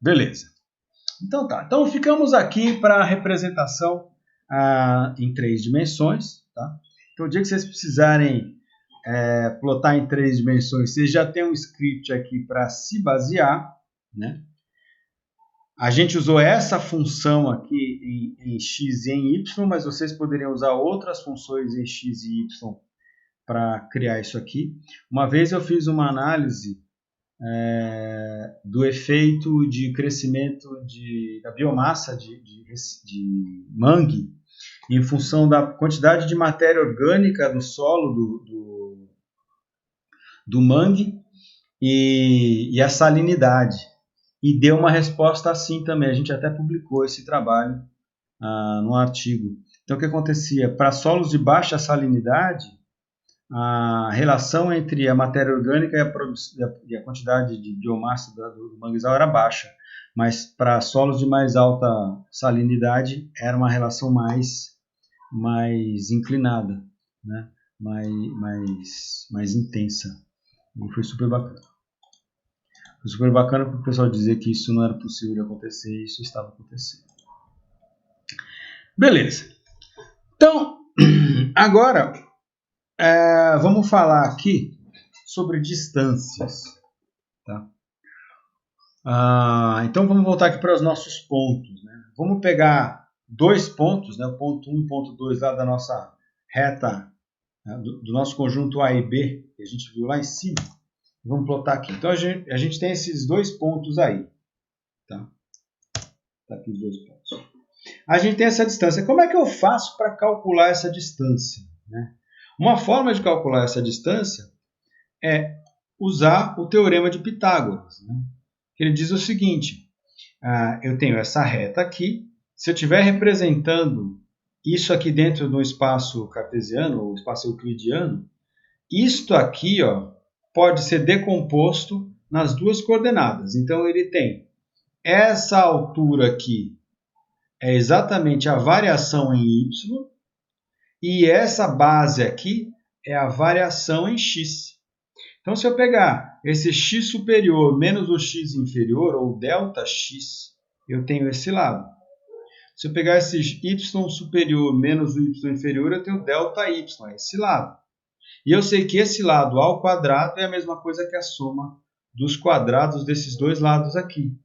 Beleza. Então tá. Então ficamos aqui para a representação em 3 dimensões. Tá? Então o dia que vocês precisarem plotar em 3 dimensões, vocês já têm um script aqui para se basear. Né? A gente usou essa função aqui em x e em y, mas vocês poderiam usar outras funções em x e y para criar isso aqui. Uma vez eu fiz uma análise do efeito de crescimento da biomassa de mangue em função da quantidade de matéria orgânica do solo do mangue e a salinidade. E deu uma resposta assim também. A gente até publicou esse trabalho num artigo. Então, o que acontecia? Para solos de baixa salinidade, a relação entre a matéria orgânica e a quantidade de biomassa do manguezal era baixa, mas para solos de mais alta salinidade era uma relação mais inclinada, né? mais intensa. E foi super bacana. Foi super bacana para o pessoal dizer que isso não era possível de acontecer e isso estava acontecendo. Beleza. Então, agora vamos falar aqui sobre distâncias. Tá? Então vamos voltar aqui para os nossos pontos. Né? Vamos pegar 2 pontos, né? O ponto 1 e o ponto 2 lá da nossa reta, né? do nosso conjunto A e B, que a gente viu lá em cima. Vamos plotar aqui. Então a gente tem esses 2 pontos aí. Tá? Tá aqui os 2 pontos. A gente tem essa distância. Como é que eu faço para calcular essa distância? Né? Uma forma de calcular essa distância é usar o teorema de Pitágoras. Né? Ele diz o seguinte, eu tenho essa reta aqui, se eu estiver representando isso aqui dentro de um espaço cartesiano, ou espaço euclidiano, isto aqui pode ser decomposto nas 2 coordenadas. Então ele tem essa altura aqui, é exatamente a variação em y, e essa base aqui é a variação em x. Então, se eu pegar esse x superior menos o x inferior, ou ΔX, eu tenho esse lado. Se eu pegar esse y superior menos o y inferior, eu tenho ΔY, é esse lado. E eu sei que esse lado ao quadrado é a mesma coisa que a soma dos quadrados desses 2 lados aqui.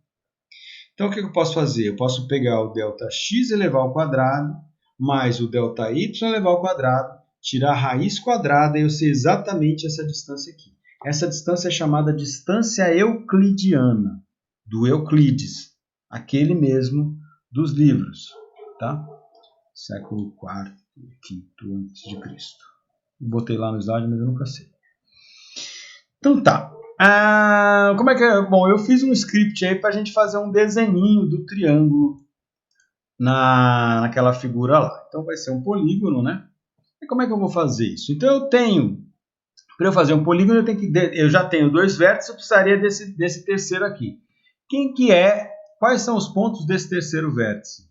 Então, o que eu posso fazer? Eu posso pegar o ΔX elevado ao quadrado, mais o ΔY elevado ao quadrado, tirar a raiz quadrada e eu sei exatamente essa distância aqui. Essa distância é chamada distância euclidiana, do Euclides, aquele mesmo dos livros, tá? Século IV, V a.C. Botei lá no slide, mas eu nunca sei. Então tá. Como é que é? Bom, eu fiz um script aí para a gente fazer um desenhinho do triângulo naquela figura lá. Então vai ser um polígono, né? E como é que eu vou fazer isso? Então para eu fazer um polígono, eu já tenho 2 vértices, eu precisaria desse terceiro aqui. Quais são os pontos desse terceiro vértice?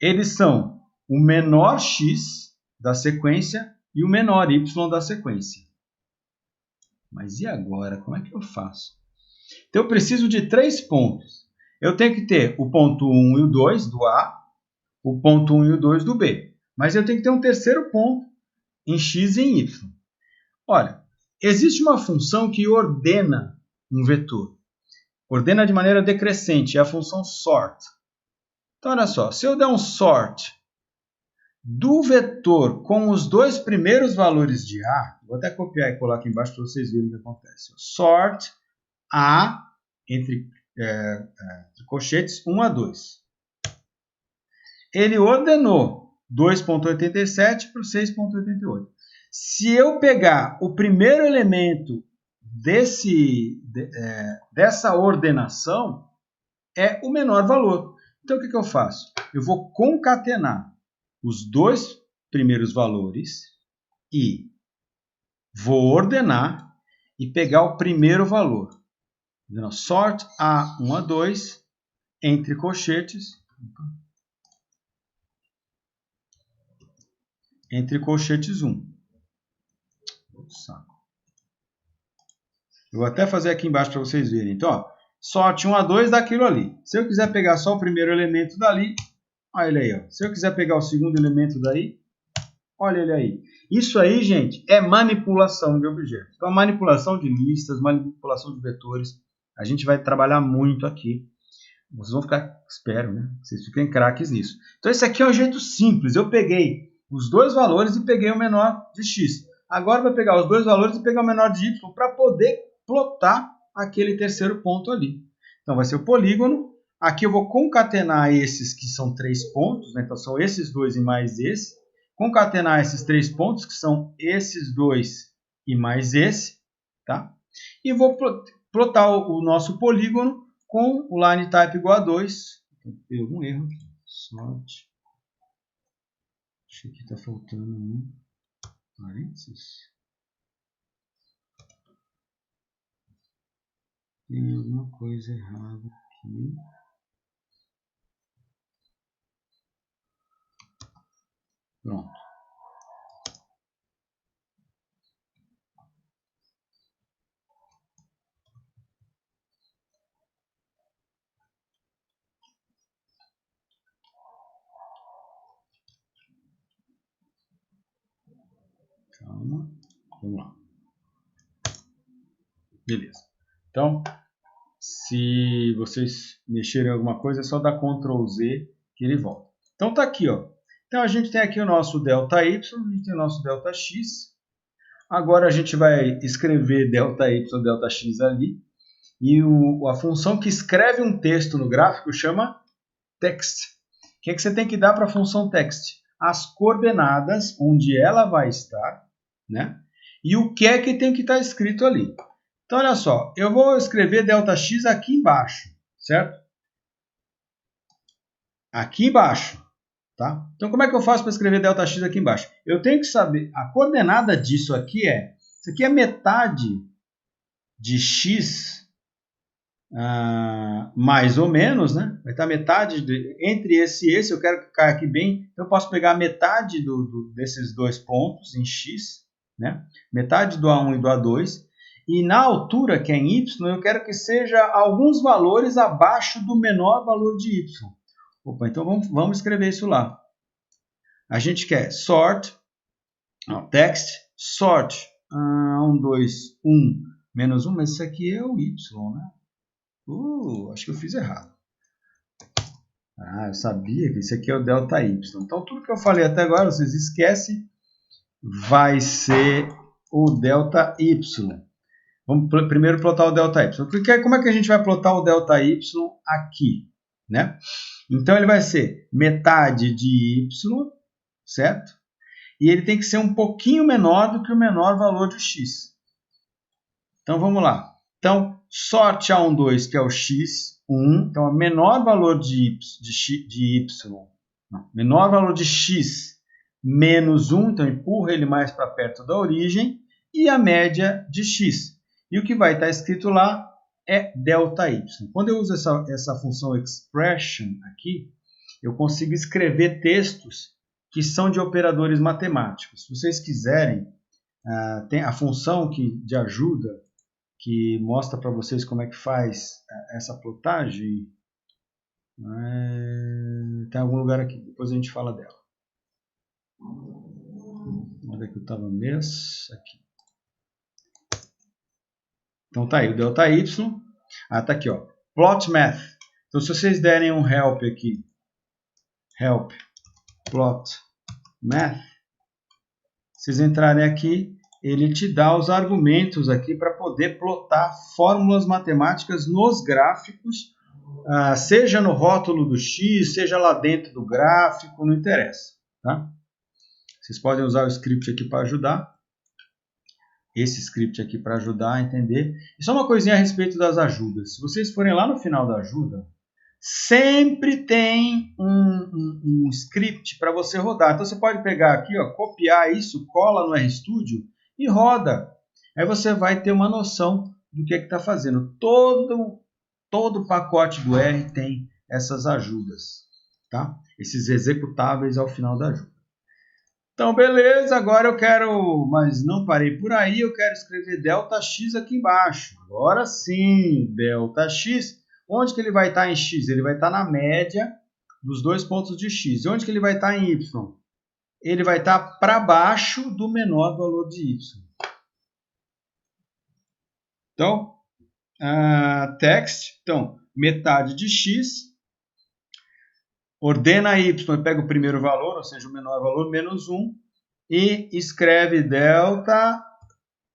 Eles são o menor x da sequência e o menor y da sequência. Mas e agora? Como é que eu faço? Então eu preciso de 3 pontos. Eu tenho que ter o ponto 1 e o 2 do A, o ponto 1 e o 2 do B. Mas eu tenho que ter um terceiro ponto em x e em y. Olha, existe uma função que ordena um vetor. Ordena de maneira decrescente, é a função sort. Então, olha só, se eu der um sort do vetor com os 2 primeiros valores de A, vou até copiar e colar aqui embaixo para vocês verem o que acontece. Sort A, entre colchetes, 1 a 2. Ele ordenou 2.87 para o 6.88. Se eu pegar o primeiro elemento dessa ordenação, é o menor valor. Então, o que eu faço? Eu vou concatenar os 2 primeiros valores e vou ordenar e pegar o primeiro valor. Sort A 1 a 2, entre colchetes, entre colchetes 1. Saco. Eu vou até fazer aqui embaixo para vocês verem. Então, sorte 1 a 2 daquilo ali. Se eu quiser pegar só o primeiro elemento dali, olha ele aí. Ó. Se eu quiser pegar o segundo elemento daí, olha ele aí. Isso aí, gente, é manipulação de objetos. Então, manipulação de listas, manipulação de vetores, a gente vai trabalhar muito aqui. Vocês vão ficar, espero, né? Vocês fiquem craques nisso. Então, esse aqui é um jeito simples. Eu peguei os dois valores e peguei o menor de x. Agora, vai pegar os dois valores e pegar o menor de y para poder plotar aquele terceiro ponto ali. Então, vai ser o polígono. Aqui eu vou concatenar esses que são 3 pontos, né? Então, são esses dois e mais esse. Concatenar esses 3 pontos, que são esses dois e mais esse. Tá? E vou plotar o nosso polígono com o line type igual a 2. Tem algum erro aqui. Sorte. Acho que está faltando um parênteses. Tem alguma coisa errada aqui. Pronto. Calma. Vamos lá. Beleza. Então, se vocês mexerem em alguma coisa, é só dar Ctrl Z que ele volta. Então, tá aqui, ó. Então, a gente tem aqui o nosso delta y, a gente tem o nosso delta x. Agora, a gente vai escrever delta y, delta x ali. E a função que escreve um texto no gráfico chama text. O que é que você tem que dar para a função text? As coordenadas onde ela vai estar, né? E o que é que tem que estar escrito ali. Então, olha só, eu vou escrever ΔX aqui embaixo, certo? Aqui embaixo, tá? Então, como é que eu faço para escrever ΔX aqui embaixo? Eu tenho que saber, a coordenada disso aqui isso aqui é metade de x, mais ou menos, né? Vai estar metade, entre esse e esse, eu quero que caia aqui bem, então eu posso pegar metade desses dois pontos em x, né? Metade do A1 e do A2, e na altura, que é em y, eu quero que seja alguns valores abaixo do menor valor de y. Opa, então vamos escrever isso lá. A gente quer sort, text, sort, 1, 2, 1, menos 1, mas isso aqui é o y, né? Acho que eu fiz errado. Eu sabia que isso aqui é o delta y. Então, tudo que eu falei até agora, vocês esquecem, vai ser o delta y. Vamos primeiro plotar o delta y. Como é que a gente vai plotar o delta y aqui? Né? Então, ele vai ser metade de y, certo? E ele tem que ser um pouquinho menor do que o menor valor de x. Então, vamos lá. Então, sorte A1, 2, que é o x, 1. Então, o menor valor de y, menor valor de x menos 1. Então, empurra ele mais para perto da origem. E a média de x. E o que vai estar escrito lá é delta y. Quando eu uso essa função expression aqui, eu consigo escrever textos que são de operadores matemáticos. Se vocês quiserem, tem a função de ajuda que mostra para vocês como é que faz essa plotagem. Tem algum lugar aqui, depois a gente fala dela. Onde é que eu estava mesmo? Aqui. Então tá aí, o delta y. Tá aqui, ó. Plot math. Então se vocês derem um help aqui, help, plot math, vocês entrarem aqui, ele te dá os argumentos aqui para poder plotar fórmulas matemáticas nos gráficos, seja no rótulo do x, seja lá dentro do gráfico, não interessa. Tá? Vocês podem usar o script aqui para ajudar. Esse script aqui para ajudar a entender. E só uma coisinha a respeito das ajudas. Se vocês forem lá no final da ajuda, sempre tem um script para você rodar. Então você pode pegar aqui, ó, copiar isso, cola no RStudio e roda. Aí você vai ter uma noção do que está fazendo. Todo o pacote do R tem essas ajudas, tá? Esses executáveis ao final da ajuda. Então, beleza, agora eu quero, mas não parei por aí, eu quero escrever ΔX aqui embaixo. Agora sim, ΔX. Onde que ele vai estar em X? Ele vai estar na média dos dois pontos de X. E onde que ele vai estar em Y? Ele vai estar para baixo do menor valor de Y. Então, text, então, metade de X, ordena Y, pega o primeiro valor, ou seja, o menor valor, menos 1, e escreve delta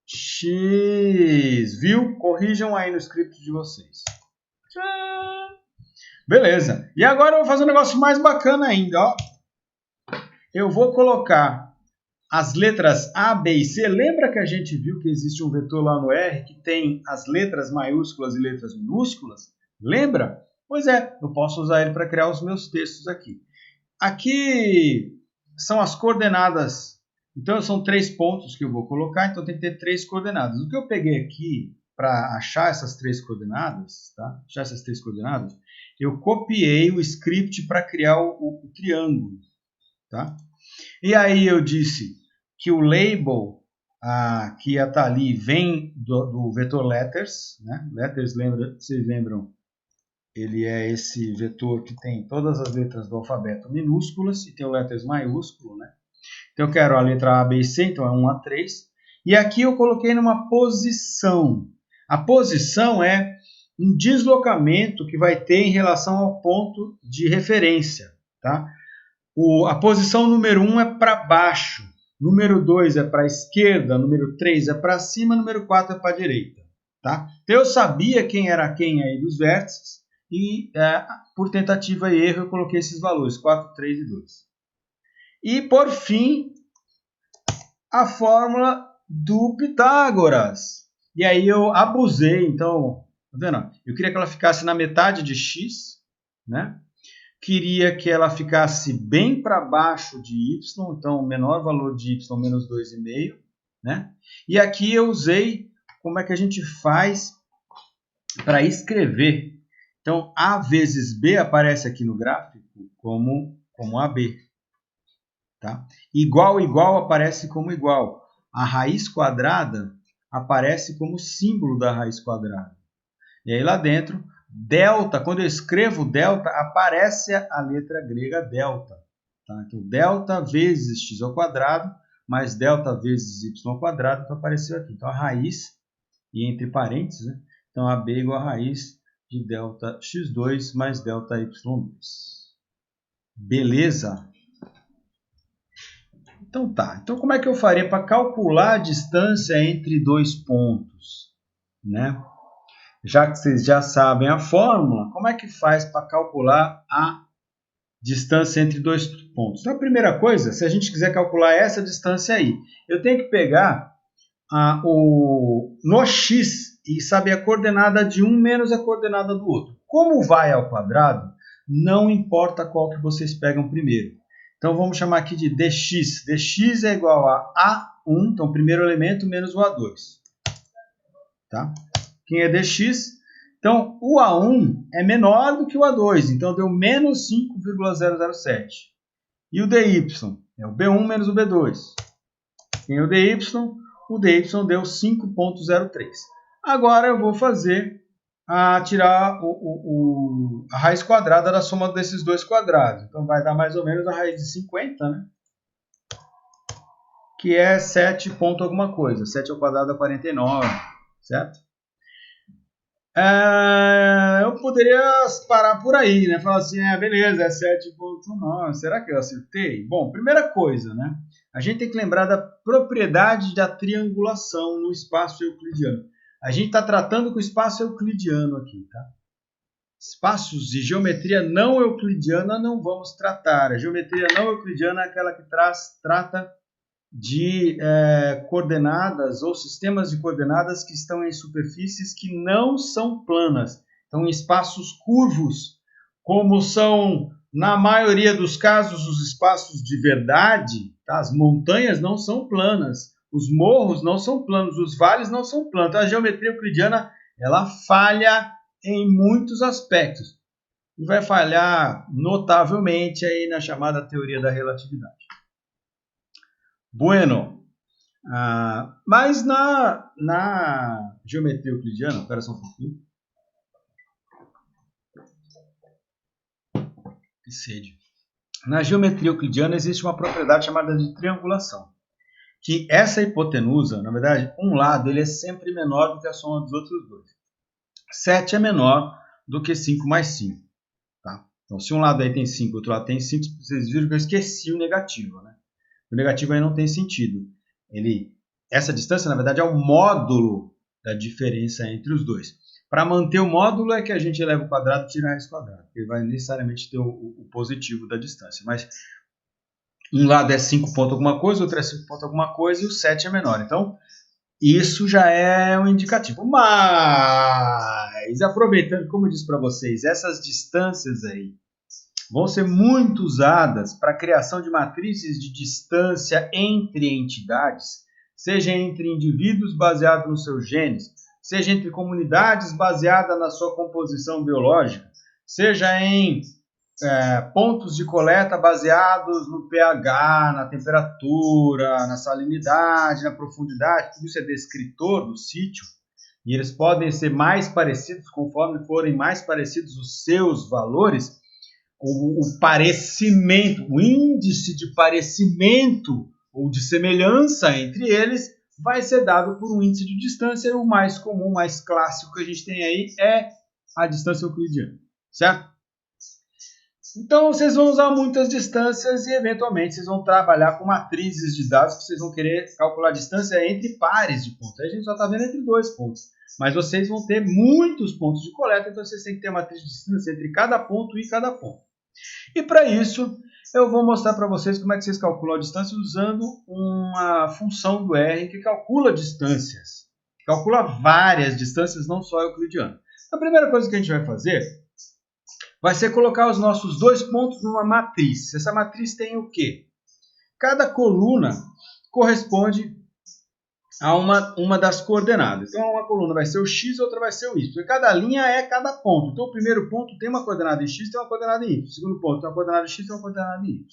X, viu? Corrijam aí no script de vocês. Beleza. E agora eu vou fazer um negócio mais bacana ainda, ó. Eu vou colocar as letras A, B e C. Lembra que a gente viu que existe um vetor lá no R que tem as letras maiúsculas e letras minúsculas? Lembra? Pois é, eu posso usar ele para criar os meus textos aqui. Aqui são as coordenadas. Então, são 3 pontos que eu vou colocar, então tem que ter 3 coordenadas. O que eu peguei aqui para achar essas 3 coordenadas, tá? Achar essas 3 coordenadas, eu copiei o script para criar o triângulo, tá? E aí eu disse que o label que ia estar ali vem do vetor letters, né? Letters, vocês lembram? Ele é esse vetor que tem todas as letras do alfabeto minúsculas e tem o letters maiúsculo, né? Então eu quero a letra A, B e C, então é 1 a 3. E aqui eu coloquei numa posição. A posição é um deslocamento que vai ter em relação ao ponto de referência, tá? A posição número 1 é para baixo, número 2 é para a esquerda, número 3 é para cima, número 4 é para a direita, tá? Então eu sabia quem era quem aí dos vértices e por tentativa e erro eu coloquei esses valores, 4, 3 e 2. E por fim, a fórmula do Pitágoras. E aí eu abusei, então, tá vendo? Eu queria que ela ficasse na metade de x, né? Queria que ela ficasse bem para baixo de y, então o menor valor de y menos 2,5, né? E aqui eu usei como é que a gente faz para escrever. Então, A vezes B aparece aqui no gráfico como AB. Tá? Igual, igual aparece como igual. A raiz quadrada aparece como símbolo da raiz quadrada. E aí lá dentro, delta, quando eu escrevo delta, aparece a letra grega delta. Tá? Então, delta vezes x ao quadrado, mais delta vezes y ao quadrado, então apareceu aqui. Então, a raiz, e entre parênteses, né? Então, AB igual a raiz de delta x2 mais delta y2. Beleza? Então tá, então como é que eu faria para calcular a distância entre dois pontos, né? Já que vocês já sabem a fórmula, como é que faz para calcular a distância entre dois pontos? Então a primeira coisa, se a gente quiser calcular essa distância aí, eu tenho que pegar no x e saber a coordenada de um menos a coordenada do outro. Como vai ao quadrado, não importa qual que vocês pegam primeiro. Então, vamos chamar aqui de dx. dx é igual a A1, então, primeiro elemento, menos o A2. Tá? Quem é dx? Então, o A1 é menor do que o A2, então deu menos 5,007. E o dy é o B1 menos o B2. Quem é o dy? O dy deu 5,03. Agora eu vou fazer tirar a raiz quadrada da soma desses dois quadrados. Então vai dar mais ou menos a raiz de 50, né? Que é 7 ponto alguma coisa. 7 ao quadrado é 49, certo? Eu poderia parar por aí, né? Falar assim, beleza, é 7,9. Será que eu acertei? Bom, primeira coisa, né? A gente tem que lembrar da propriedade da triangulação no espaço euclidiano. A gente está tratando com o espaço euclidiano aqui, tá? Espaços de geometria não euclidiana não vamos tratar. A geometria não euclidiana é aquela que trata de coordenadas ou sistemas de coordenadas que estão em superfícies que não são planas. Então, em espaços curvos, como são, na maioria dos casos, os espaços de verdade, tá? As montanhas não são planas. Os morros não são planos, os vales não são planos. Então, a geometria euclidiana ela falha em muitos aspectos. E vai falhar notavelmente aí na chamada teoria da relatividade. Bueno. Mas na geometria euclidiana, espera só um pouquinho. Que sede. Na geometria euclidiana existe uma propriedade chamada de triangulação. Que essa hipotenusa, na verdade, um lado ele é sempre menor do que a soma dos outros dois. 7 é menor do que 5 mais 5. Tá? Então, se um lado aí tem 5 e outro lado tem 5, vocês viram que eu esqueci o negativo. Né? O negativo aí não tem sentido. Essa distância, na verdade, é o módulo da diferença entre os dois. Para manter o módulo é que a gente eleva o quadrado e tira a raiz quadrada. Ele vai necessariamente ter o positivo da distância. Mas um lado é 5 ponto alguma coisa, o outro é 5 ponto alguma coisa e o 7 é menor. Então, isso já é um indicativo. Mas, aproveitando, como eu disse para vocês, essas distâncias aí vão ser muito usadas para a criação de matrizes de distância entre entidades, seja entre indivíduos baseado nos seus genes, seja entre comunidades baseada na sua composição biológica, seja em pontos de coleta baseados no pH, na temperatura, na salinidade, na profundidade, tudo isso é descritor do sítio, e eles podem ser mais parecidos conforme forem mais parecidos os seus valores. O parecimento, o índice de parecimento ou de semelhança entre eles vai ser dado por um índice de distância. O mais comum, mais clássico que a gente tem aí é a distância euclidiana, certo? Então, vocês vão usar muitas distâncias e, eventualmente, vocês vão trabalhar com matrizes de dados que vocês vão querer calcular a distância entre pares de pontos. Aí a gente só está vendo entre 2 pontos. Mas vocês vão ter muitos pontos de coleta, então vocês têm que ter uma matriz de distância entre cada ponto e cada ponto. E para isso, eu vou mostrar para vocês como é que vocês calculam a distância usando uma função do R que calcula distâncias. Calcula várias distâncias, não só euclidiana. A primeira coisa que a gente vai fazer vai ser colocar os nossos 2 pontos numa matriz. Essa matriz tem o quê? Cada coluna corresponde a uma das coordenadas. Então, uma coluna vai ser o x, outra vai ser o y. E cada linha é cada ponto. Então, o primeiro ponto tem uma coordenada em x, tem uma coordenada em y. O segundo ponto tem uma coordenada em x, tem uma coordenada em y.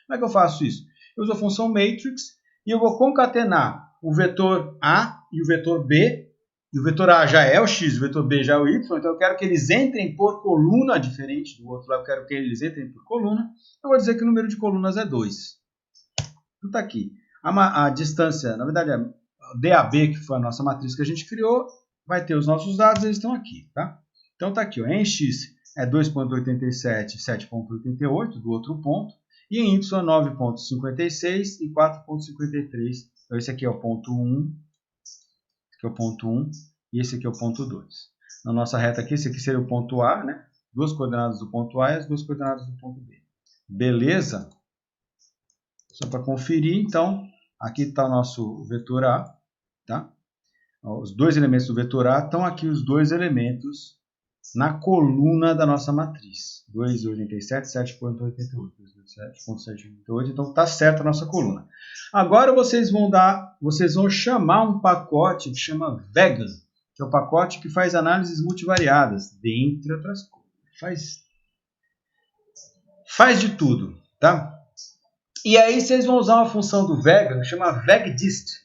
Como é que eu faço isso? Eu uso a função matrix e eu vou concatenar o vetor A e o vetor B. E o vetor A já é o x, o vetor B já é o y. Então, eu quero que eles entrem por coluna, diferente do outro lado, eu quero que eles entrem por coluna. Eu vou dizer que o número de colunas é 2. Então, está aqui. A distância, na verdade, DAB, que foi a nossa matriz que a gente criou, vai ter os nossos dados, eles estão aqui, tá? Então tá aqui, ó, em x é 2.87, 7.88 do outro ponto, e em y 9.56 e 4.53. Então esse aqui é o ponto 1, esse aqui é o ponto 1 e esse aqui é o ponto 2. Na nossa reta aqui, esse aqui seria o ponto A, né? Duas coordenadas do ponto A e as duas coordenadas do ponto B. Beleza? Só para conferir, então, aqui está o nosso vetor A. Tá? Os dois elementos do vetor A estão aqui, os dois elementos na coluna da nossa matriz. 2,87, 7,88. 7,788. Então está certo a nossa coluna. Agora vocês vão chamar um pacote que chama Vegan, que é o pacote que faz análises multivariadas, dentre outras coisas. Faz de tudo, tá? E aí vocês vão usar uma função do Vegan que chama VegDist.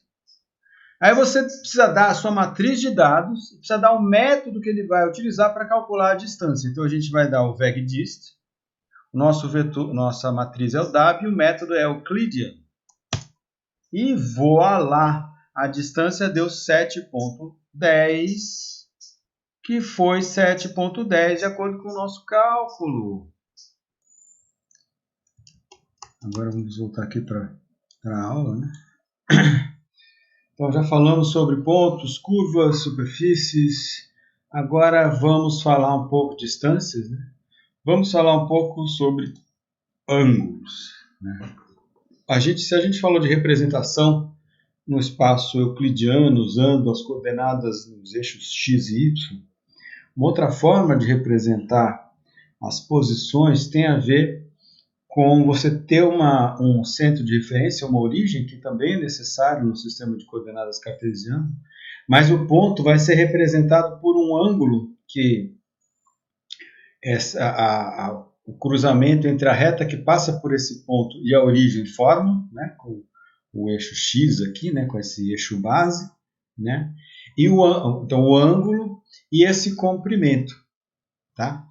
Aí você precisa dar a sua matriz de dados e precisa dar o método que ele vai utilizar para calcular a distância. Então a gente vai dar o VegDist, nossa matriz é o W e o método é Euclidean. E voilá, a distância deu 7.10, que foi 7.10 de acordo com o nosso cálculo. Agora vamos voltar aqui para a aula, né? Então, já falamos sobre pontos, curvas, superfícies. Agora vamos falar um pouco de distâncias, né? Vamos falar um pouco sobre ângulos, né? Se a gente falou de representação no espaço euclidiano, usando as coordenadas nos eixos x e y, uma outra forma de representar as posições tem a ver com você ter um centro de referência, uma origem, que também é necessário no sistema de coordenadas cartesiano, mas o ponto vai ser representado por um ângulo que o cruzamento entre a reta que passa por esse ponto e a origem forma, né, com o eixo X aqui, né, com esse eixo base, né, e então o ângulo e esse comprimento, tá?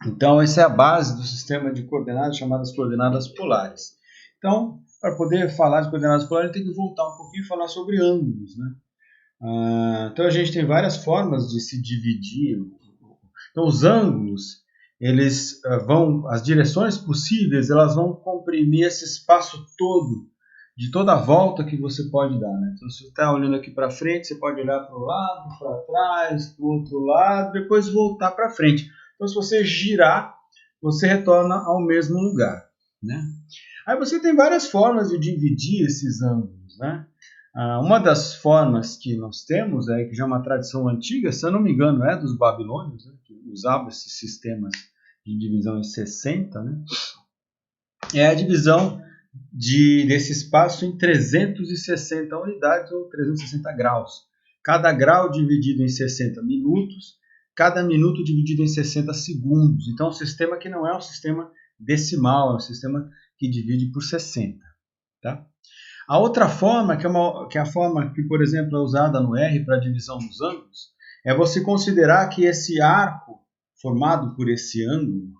Então essa é a base do sistema de coordenadas chamadas coordenadas polares. Então, para poder falar de coordenadas polares, tem que voltar um pouquinho e falar sobre ângulos, né? Então a gente tem várias formas de se dividir. Então os ângulos, eles as direções possíveis, elas vão comprimir esse espaço todo, de toda a volta que você pode dar, né? Então se você está olhando aqui para frente, você pode olhar para o lado, para trás, para o outro lado, depois voltar para frente. Então se você girar, você retorna ao mesmo lugar, né? Aí você tem várias formas de dividir esses ângulos, né? Uma das formas que nós temos, que já é uma tradição antiga, se eu não me engano, é dos babilônios, né, que usavam esses sistemas de divisão em 60, né, é a divisão desse espaço em 360 unidades ou 360 graus. Cada grau dividido em 60 minutos, cada minuto dividido em 60 segundos. Então, é um sistema que não é um sistema decimal, é um sistema que divide por 60. Tá? A outra forma, que é a forma que, por exemplo, é usada no R para a divisão dos ângulos, é você considerar que esse arco formado por esse ângulo,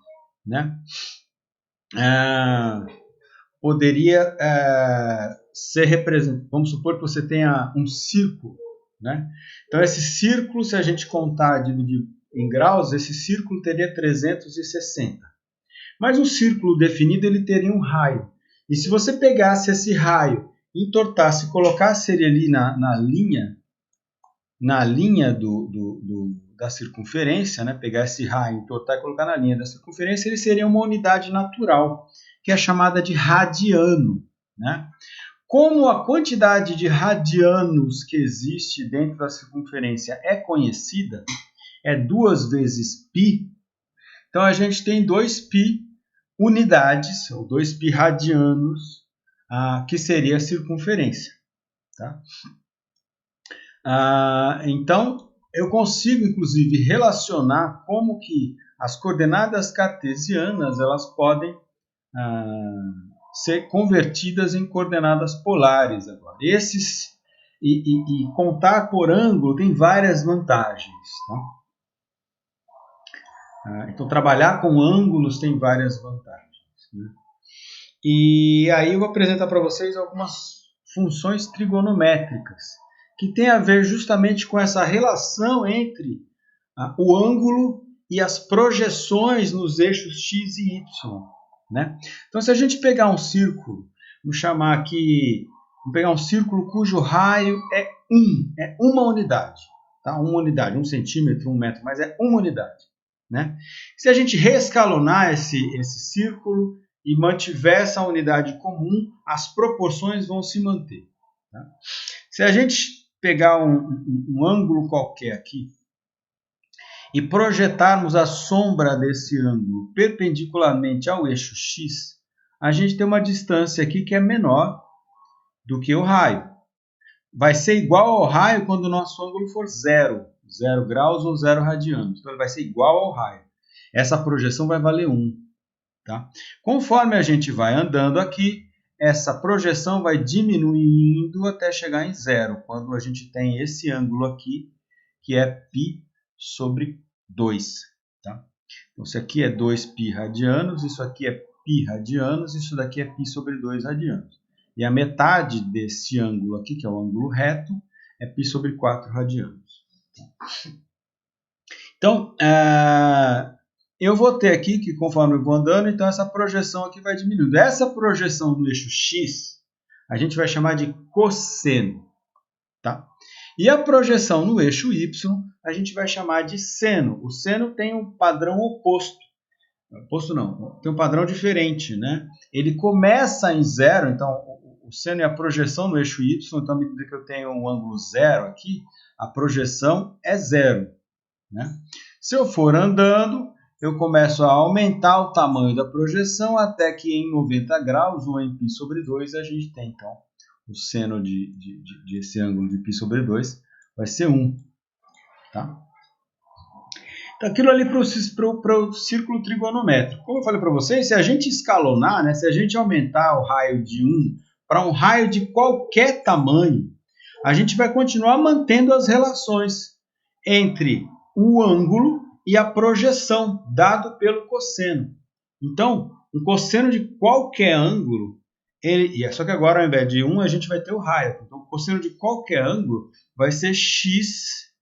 né, poderia ser representado. Vamos supor que você tenha um círculo, né? Então esse círculo, se a gente contar e dividir em graus, esse círculo teria 360. Mas um círculo definido, ele teria um raio. E se você pegasse esse raio, entortasse, colocasse ele ali na linha da circunferência, né? Pegar esse raio, entortar e colocar na linha da circunferência, ele seria uma unidade natural, que é chamada de radiano, né? Como a quantidade de radianos que existe dentro da circunferência é conhecida, é 2 vezes π, então a gente tem 2π unidades, ou 2π radianos, que seria a circunferência. Tá? Então, eu consigo, inclusive, relacionar como que as coordenadas cartesianas elas podem ser convertidas em coordenadas polares agora. E contar por ângulo tem várias vantagens. Tá? Então, trabalhar com ângulos tem várias vantagens. Né? E aí eu vou apresentar para vocês algumas funções trigonométricas que tem a ver justamente com essa relação entre o ângulo e as projeções nos eixos x e y. Né? Então, se a gente pegar um círculo, vamos chamar aqui, vamos pegar um círculo cujo raio é uma unidade. Tá? Uma unidade, 1 centímetro, 1 metro, mas é uma unidade. Né? Se a gente reescalonar esse círculo e mantiver essa unidade comum, as proporções vão se manter. Tá? Se a gente pegar um ângulo qualquer aqui e projetarmos a sombra desse ângulo perpendicularmente ao eixo x, a gente tem uma distância aqui que é menor do que o raio. Vai ser igual ao raio quando o nosso ângulo for 0 graus ou 0 radianos. Então, ele vai ser igual ao raio. Essa projeção vai valer 1. Tá? Conforme a gente vai andando aqui, essa projeção vai diminuindo até chegar em 0, quando a gente tem esse ângulo aqui, que é π sobre 2. Tá? Então, isso aqui é 2π radianos, isso aqui é π radianos, isso daqui é π sobre 2 radianos. E a metade desse ângulo aqui, que é o ângulo reto, é π sobre 4 radianos. Então, eu vou ter aqui que conforme eu vou andando, então essa projeção aqui vai diminuindo. Essa projeção do eixo x, a gente vai chamar de cosseno. Tá? E a projeção no eixo y, a gente vai chamar de seno. O seno tem um padrão oposto. Oposto não, tem um padrão diferente. Né? Ele começa em 0, então o seno é a projeção no eixo y, então à medida que eu tenho um ângulo 0 aqui, a projeção é 0. Né? Se eu for andando, eu começo a aumentar o tamanho da projeção até que em 90 graus, ou em π sobre 2, a gente tem, então, o seno desse ângulo de π sobre 2 vai ser 1. Tá? Então, aquilo ali para o círculo trigonométrico. Como eu falei para vocês, se a gente escalonar, né, se a gente aumentar o raio de 1 para um raio de qualquer tamanho, a gente vai continuar mantendo as relações entre o ângulo e a projeção dado pelo cosseno. Então, um cosseno de qualquer ângulo, só que agora ao invés de 1 a gente vai ter o raio. Então, o cosseno de qualquer ângulo vai ser x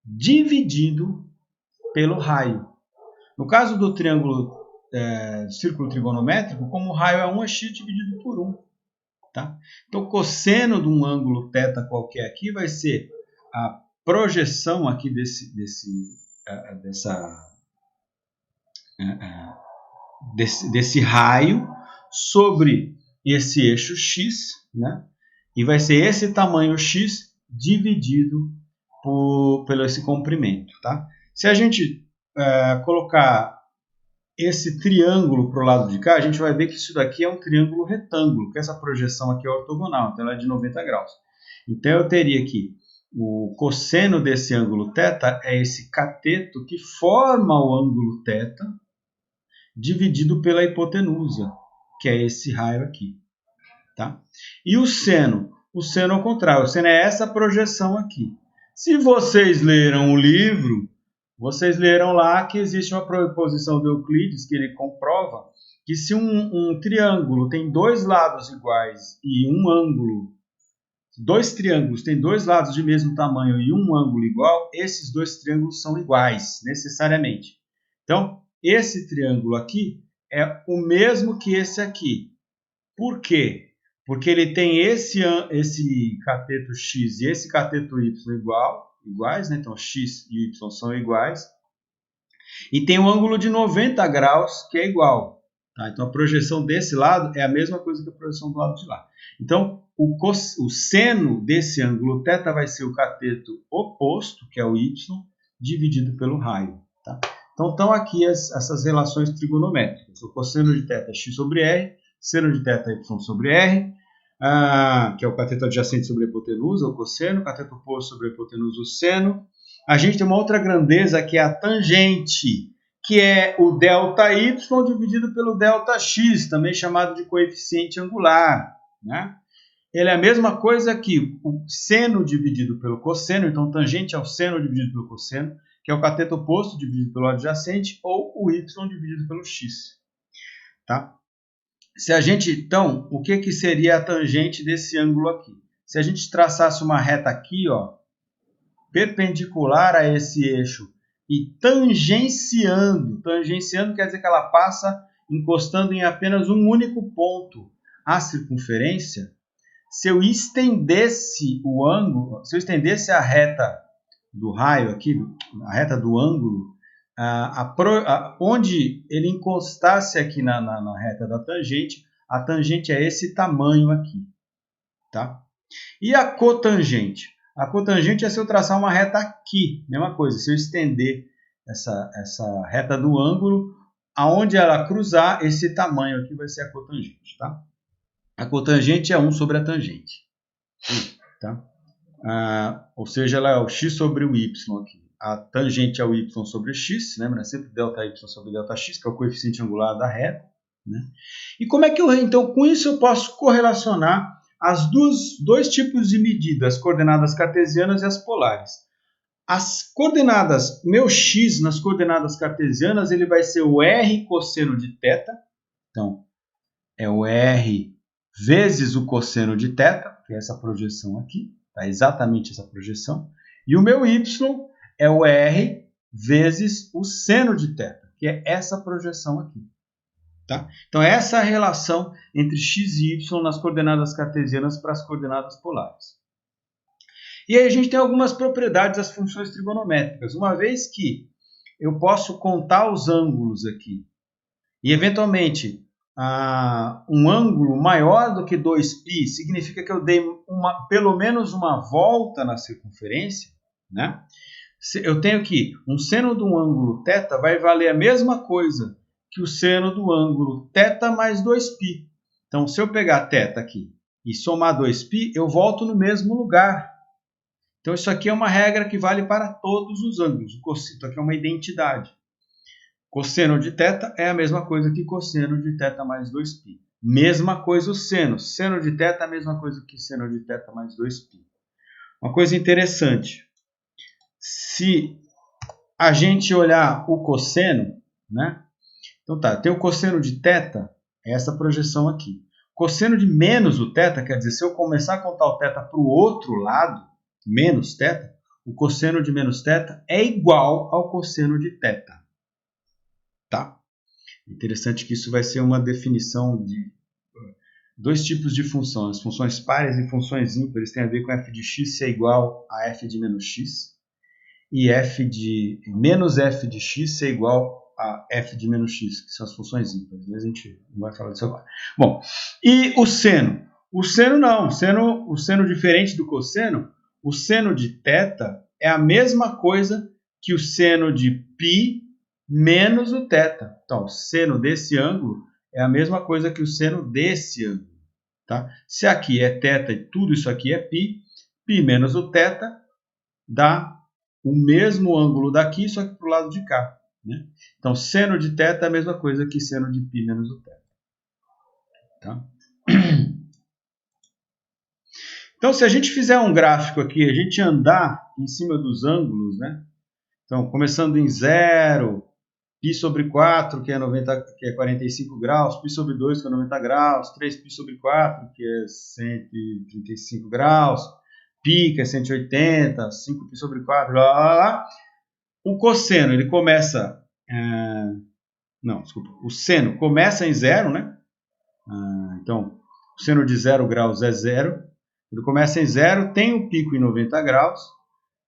dividido pelo raio. No caso do triângulo círculo trigonométrico, como o raio é 1, é x dividido por 1. Tá? Então, o cosseno de um ângulo θ qualquer aqui vai ser a projeção aqui desse raio sobre esse eixo x, né? E vai ser esse tamanho x dividido pelo esse comprimento. Tá? Se a gente colocar esse triângulo para o lado de cá, a gente vai ver que isso daqui é um triângulo retângulo, que essa projeção aqui é ortogonal, então ela é de 90 graus. Então eu teria aqui o cosseno desse ângulo θ é esse cateto que forma o ângulo θ dividido pela hipotenusa, que é esse raio aqui. Tá? E o seno? O seno ao contrário, o seno é essa projeção aqui. Se vocês leram o livro, vocês leram lá que existe uma proposição de Euclides que ele comprova que se um triângulo tem dois lados iguais e um ângulo, dois triângulos têm dois lados de mesmo tamanho e um ângulo igual, esses dois triângulos são iguais, necessariamente. Então, esse triângulo aqui é o mesmo que esse aqui. Por quê? Porque ele tem esse cateto x e esse cateto y iguais, né? Então x e y são iguais. E tem um ângulo de 90 graus que é igual. Tá? Então a projeção desse lado é a mesma coisa que a projeção do lado de lá. Então o seno desse ângulo θ vai ser o cateto oposto, que é o y, dividido pelo raio. Tá? Então estão aqui essas relações trigonométricas. O cosseno de θ é x sobre r, seno de θ é y sobre r, que é o cateto adjacente sobre a hipotenusa, o cosseno, cateto oposto sobre a hipotenusa, o seno. A gente tem uma outra grandeza que é a tangente, que é o ΔY dividido pelo ΔX, também chamado de coeficiente angular. Né? Ele é a mesma coisa que o seno dividido pelo cosseno, então tangente é o seno dividido pelo cosseno, que é o cateto oposto dividido pelo adjacente, ou o y dividido pelo x. Tá? Se a gente, então, o que seria a tangente desse ângulo aqui? Se a gente traçasse uma reta aqui, ó, perpendicular a esse eixo e tangenciando quer dizer que ela passa encostando em apenas um único ponto a circunferência, se eu estendesse o ângulo, se eu estendesse a reta do raio aqui, a reta do ângulo, onde ele encostasse aqui na reta da tangente, a tangente é esse tamanho aqui. Tá? E a cotangente? A cotangente é se eu traçar uma reta aqui, mesma coisa, se eu estender essa reta do ângulo, aonde ela cruzar, esse tamanho aqui vai ser a cotangente. Tá? A cotangente é 1 sobre a tangente. Tá? Ou seja, ela é o x sobre o y aqui. A tangente é o y sobre x, lembra? Sempre ΔY sobre ΔX, que é o coeficiente angular da reta. Né? E como é que então, com isso eu posso correlacionar dois tipos de medidas, as coordenadas cartesianas e as polares. As coordenadas, meu x nas coordenadas cartesianas, ele vai ser o r cosseno de θ. Então, é o r vezes o cosseno de θ, que é essa projeção aqui, tá? Exatamente essa projeção. E o meu y é o r vezes o seno de θ, que é essa projeção aqui. Tá? Então, essa é a relação entre x e y nas coordenadas cartesianas para as coordenadas polares. E aí a gente tem algumas propriedades das funções trigonométricas. Uma vez que eu posso contar os ângulos aqui, e eventualmente um ângulo maior do que 2π significa que eu dei pelo menos uma volta na circunferência, né? Eu tenho que um seno de um ângulo θ vai valer a mesma coisa que o seno do ângulo θ mais 2π. Então, se eu pegar θ aqui e somar 2π, eu volto no mesmo lugar. Então, isso aqui é uma regra que vale para todos os ângulos. O cosseno aqui é uma identidade. Cosseno de θ é a mesma coisa que cosseno de θ mais 2π. mesma coisa o seno. Seno de θ é a mesma coisa que seno de θ mais 2π. Uma coisa interessante, se a gente olhar o cosseno, né? Então tá, tem o cosseno de θ, é essa projeção aqui. Cosseno de menos o θ, quer dizer, se eu começar a contar o θ para o outro lado, menos θ, o cosseno de menos θ é igual ao cosseno de θ. Tá? Interessante que isso vai ser uma definição de dois tipos de funções. Funções pares e funções ímpares têm a ver com f de x ser igual a f de menos x. E menos f de x ser igual a f de menos x, que são as funções ímpares. Mas a gente não vai falar disso agora. Bom, e o seno? O seno não. O seno diferente do cosseno, o seno de θ é a mesma coisa que o seno de π menos o θ. Então, o seno desse ângulo é a mesma coisa que o seno desse ângulo. Tá? Se aqui é θ e tudo isso aqui é π, π menos o θ dá o mesmo ângulo daqui, só que para o lado de cá. Né? Então, seno de θ é a mesma coisa que seno de π menos o θ. Tá? Então, se a gente fizer um gráfico aqui, a gente andar em cima dos ângulos, né? Então, começando em 0, π sobre 4, que é 45 graus, π sobre 2, que é 90 graus, 3π sobre 4, que é 135 graus, π, que é 180, 5π sobre 4, blá, blá, blá. O cosseno, ele começa... o seno começa em 0, né? Então, o seno de 0 graus é 0. Ele começa em 0, tem o pico em 90 graus,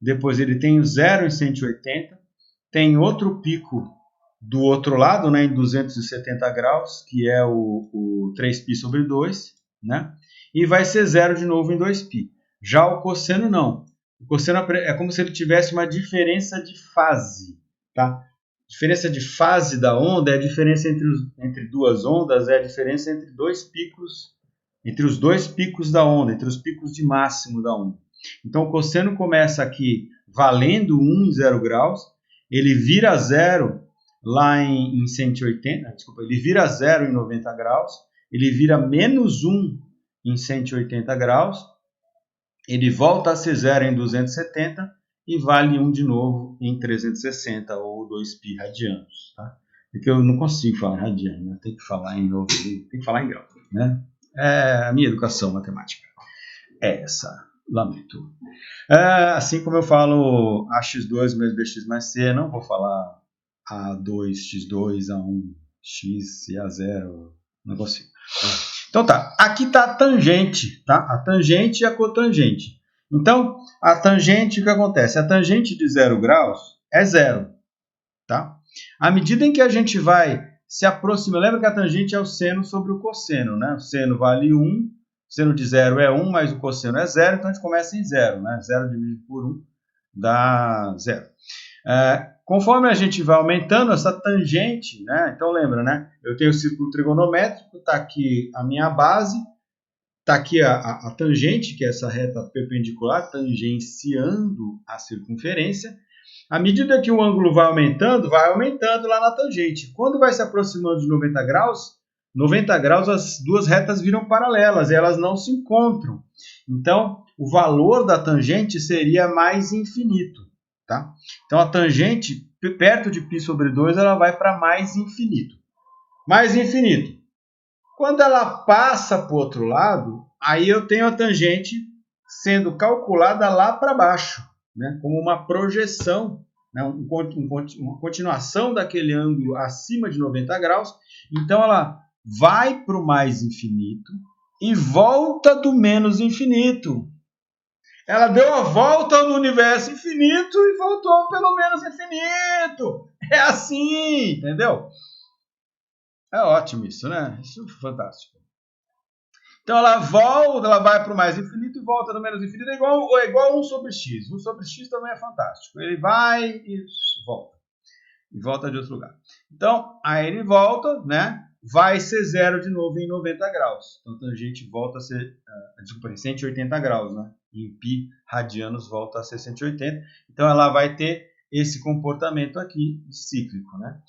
depois ele tem o 0 em 180, tem outro pico do outro lado, né, em 270 graus, que é o 3π sobre 2, né? E vai ser 0 de novo em 2π. Já o cosseno não. O cosseno é como se ele tivesse uma diferença de fase. Tá? Diferença de fase da onda é a diferença entre duas ondas, é a diferença entre dois picos, entre os dois picos da onda, entre os picos de máximo da onda. Então o cosseno começa aqui valendo 1 em 0 graus, ele vira 0 lá em 180, desculpa, ele vira 0 em 90 graus, ele vira menos 1 em 180 graus, ele volta a ser 0 em 270 e vale 1 de novo em 360 ou 2π radianos. Tá? Porque eu não consigo falar em radiano, né? Tem que falar em novo, tem que falar em grau. Né? É a minha educação matemática. É essa. Lamento. Assim como eu falo AX2 mais BX mais C, não vou falar A2X2, A1X e A0. Não consigo. Então tá, aqui está a tangente, tá? A tangente e a cotangente. Então, a tangente, o que acontece? A tangente de 0 graus é 0, tá? À medida em que a gente vai se aproximar, lembra que a tangente é o seno sobre o cosseno, né? O seno vale 1, o seno de 0 é 1, mas o cosseno é 0, então a gente começa em 0, né? 0 dividido por 1 dá 0. Conforme a gente vai aumentando essa tangente, né? Então lembra, né? Eu tenho o círculo trigonométrico, está aqui a minha base, está aqui a tangente, que é essa reta perpendicular, tangenciando a circunferência. À medida que o ângulo vai aumentando lá na tangente. Quando vai se aproximando de 90 graus as duas retas viram paralelas e elas não se encontram. Então, o valor da tangente seria mais infinito. Tá? Então, a tangente, perto de π sobre 2, ela vai para mais infinito. Mais infinito. Quando ela passa para o outro lado, aí eu tenho a tangente sendo calculada lá para baixo, né? Como uma projeção, né? Uma continuação daquele ângulo acima de 90 graus. Então, ela vai para o mais infinito e volta do menos infinito. Ela deu a volta no universo infinito e voltou pelo menos infinito. É assim, entendeu? É ótimo isso, né? Isso é fantástico. Então ela volta, ela vai para o mais infinito e volta no menos infinito. É igual 1 sobre x. 1 sobre x também é fantástico. Ele vai e volta. E volta de outro lugar. Então, aí ele volta, né? Vai ser 0 de novo em 90 graus. Então a gente volta a ser, desculpa, em 180 graus, né? Em π radianos volta a ser 180. Então ela vai ter esse comportamento aqui cíclico, né?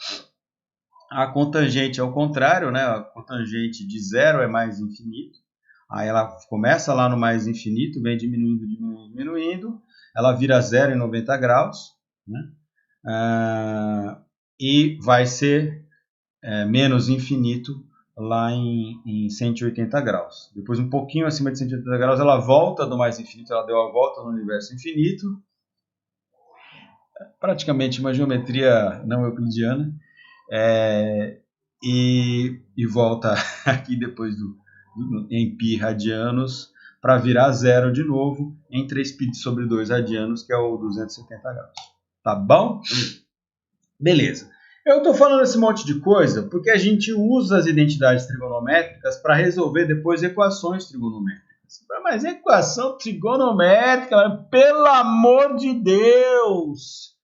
A cotangente é o contrário, né? A cotangente de zero é mais infinito. Aí ela começa lá no mais infinito, vem diminuindo, diminuindo, diminuindo. Ela vira zero em 90 graus, né? E vai ser menos infinito lá em 180 graus. Depois, um pouquinho acima de 180 graus, ela volta do mais infinito, ela deu a volta no universo infinito. Praticamente uma geometria não euclidiana. E volta aqui depois em π radianos para virar zero de novo em 3π sobre 2 radianos, que é o 270 graus. Tá bom? Beleza. Eu estou falando esse monte de coisa porque a gente usa as identidades trigonométricas para resolver depois equações trigonométricas. Mas equação trigonométrica, pelo amor de Deus!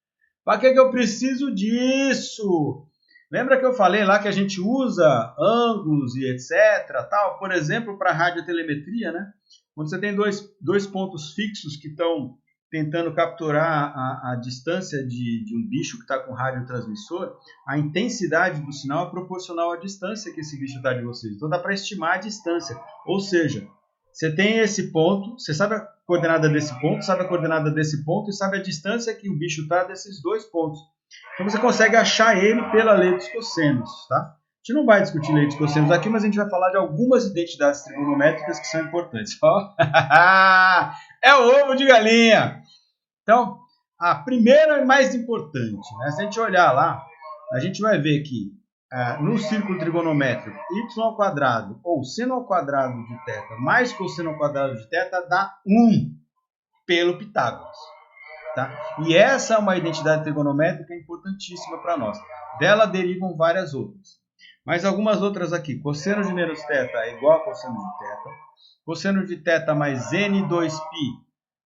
Para que eu preciso disso? Lembra que eu falei lá que a gente usa ângulos e etc. Tal? Por exemplo, para radiotelemetria, né? Quando você tem dois pontos fixos que estão tentando capturar a distância de um bicho que está com radiotransmissor, a intensidade do sinal é proporcional à distância que esse bicho está de vocês. Então dá para estimar a distância. Ou seja, você tem esse ponto, você sabe a coordenada desse ponto, sabe a coordenada desse ponto e sabe a distância que o bicho está desses dois pontos. Então você consegue achar ele pela lei dos cossenos, tá? A gente não vai discutir lei dos cossenos aqui, mas a gente vai falar de algumas identidades trigonométricas que são importantes. É o ovo de galinha! Então, a primeira e mais importante, né? Se a gente olhar lá, a gente vai ver que no círculo trigonométrico y ao quadrado ou seno ao quadrado de θ mais cosseno ao quadrado de θ dá 1 pelo Pitágoras. Tá? E essa é uma identidade trigonométrica importantíssima para nós. Dela derivam várias outras. Mas algumas outras aqui. Cosseno de menos θ é igual a cosseno de θ. Cosseno de θ mais n2π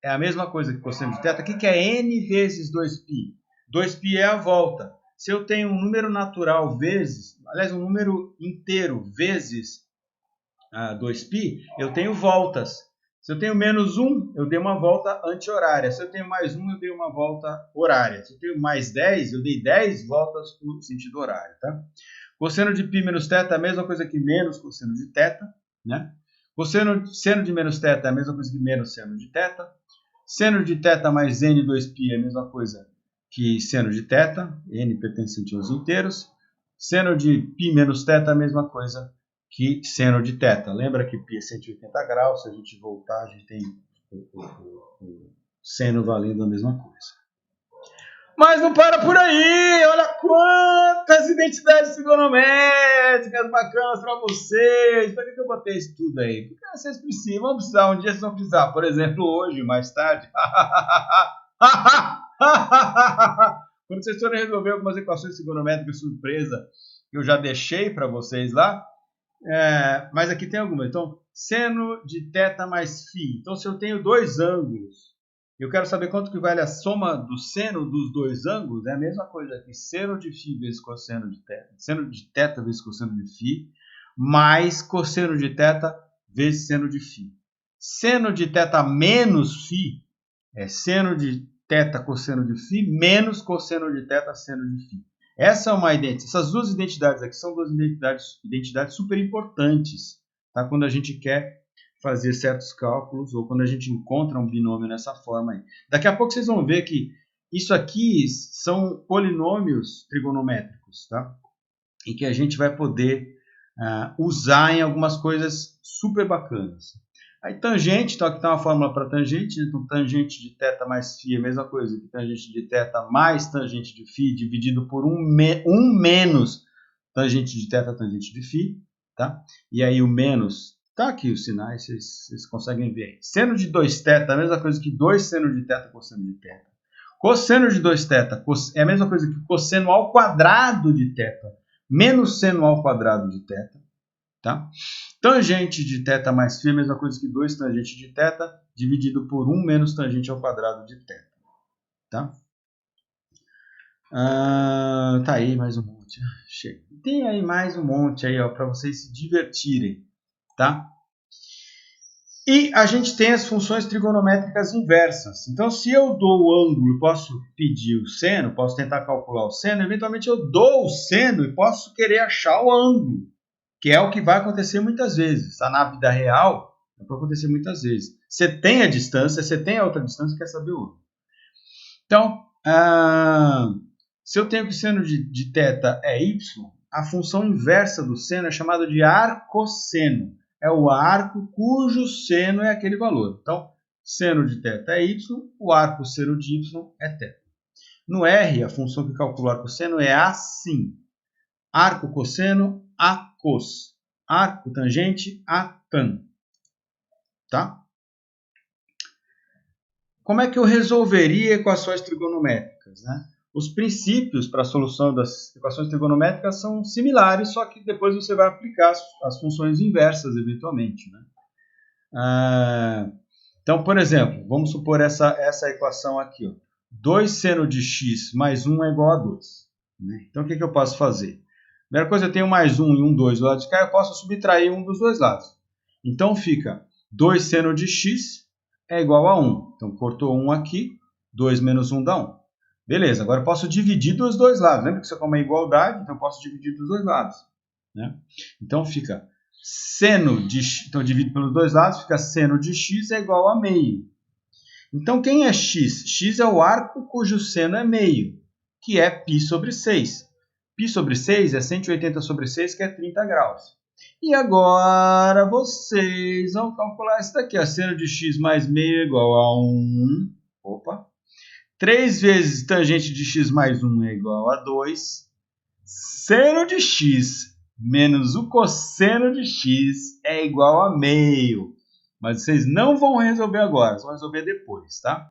é a mesma coisa que cosseno de θ. O que é n vezes 2π? 2π é a volta. Se eu tenho um número natural vezes, aliás, um número inteiro vezes 2π, eu tenho voltas. Se eu tenho menos 1, eu dei uma volta anti-horária. Se eu tenho mais 1, eu dei uma volta horária. Se eu tenho mais 10, eu dei 10 voltas no sentido horário. Tá? Cosseno de π menos θ é a mesma coisa que menos cosseno de θ. Né? Seno de menos θ é a mesma coisa que menos seno de θ. Seno de θ mais n2π é a mesma coisa que seno de θ. N pertencente aos inteiros. Seno de π menos θ é a mesma coisa que seno de θ. Lembra que π é 180 graus, se a gente voltar, a gente tem o seno valendo a mesma coisa. Mas não para por aí! Olha quantas identidades trigonométricas bacanas para vocês! Para que eu botei isso tudo aí? Porque vocês precisam, vão precisar, um dia vocês vão precisar. Por exemplo, hoje, mais tarde. Quando vocês forem resolver algumas equações trigonométricas surpresa que eu já deixei para vocês lá, mas aqui tem alguma. Então, seno de θ mais φ. Então, se eu tenho dois ângulos, eu quero saber quanto que vale a soma do seno dos dois ângulos. É a mesma coisa que seno de φ vezes cosseno de θ. Seno de θ vezes cosseno de φ, mais cosseno de θ vezes seno de φ. Seno de θ menos φ é seno de θ cosseno de φ menos cosseno de θ seno de φ. Essa é uma identidade. Essas duas identidades aqui são duas identidades super importantes, tá? Quando a gente quer fazer certos cálculos ou quando a gente encontra um binômio nessa forma aí. Daqui a pouco vocês vão ver que isso aqui são polinômios trigonométricos, tá? E que a gente vai poder usar em algumas coisas super bacanas. Aí tangente, então aqui está uma fórmula para tangente, então tangente de θ mais φ é a mesma coisa que tangente de θ mais tangente de φ dividido por 1 menos tangente de θ tangente de φ, tá? E aí o menos, tá aqui os sinais, vocês conseguem ver. Seno de 2θ é a mesma coisa que 2 seno de θ cosseno de θ. Cosseno de 2θ é a mesma coisa que cosseno ao quadrado de θ menos seno ao quadrado de θ. Tá? Tangente de θ mais φ é a mesma coisa que 2 tangente de θ dividido por 1 menos tangente ao quadrado de θ. Tá? Tá aí mais um monte. Chega. Tem aí mais um monte aí, para vocês se divertirem. Tá? E a gente tem as funções trigonométricas inversas. Então, se eu dou o ângulo e posso pedir o seno, posso tentar calcular o seno, eventualmente eu dou o seno e posso querer achar o ângulo, que é o que vai acontecer muitas vezes. Na vida real, vai acontecer muitas vezes. Você tem a distância, você tem a outra distância, quer saber o ângulo. Então, se eu tenho que o seno de θ é y, a função inversa do seno é chamada de arcosseno. É o arco cujo seno é aquele valor. Então, seno de θ é y, o arcosseno de y é θ. No R, a função que calcula o arcosseno é assim. Arco cosseno, a cos. Arco tangente, a tan. Tá? Como é que eu resolveria equações trigonométricas, né? Os princípios para a solução das equações trigonométricas são similares, só que depois você vai aplicar as funções inversas, eventualmente, né? Então, por exemplo, vamos supor essa equação aqui. Ó. 2 seno de x mais 1 é igual a 2. Né? Então, o que eu posso fazer? Primeira coisa, eu tenho mais 1 e 1, 2 do lado de cá, eu posso subtrair um dos dois lados. Então, fica 2 seno de x é igual a 1. Então, cortou 1 aqui, 2 menos 1 dá 1. Beleza, agora eu posso dividir dos dois lados. Lembra que isso é como uma igualdade? Então eu posso dividir dos dois lados. Né? Então fica seno de x. Então divido pelos dois lados, fica seno de x é igual a meio. Então quem é x? X é o arco cujo seno é meio, que é π sobre 6. Π sobre 6 é 180 sobre 6, que é 30 graus. E agora vocês vão calcular isso daqui. Ó. Seno de x mais meio é igual a 1. Opa! 3 vezes tangente de x mais 1 é igual a 2. Seno de x menos o cosseno de x é igual a meio. Mas vocês não vão resolver agora, vão resolver depois, tá?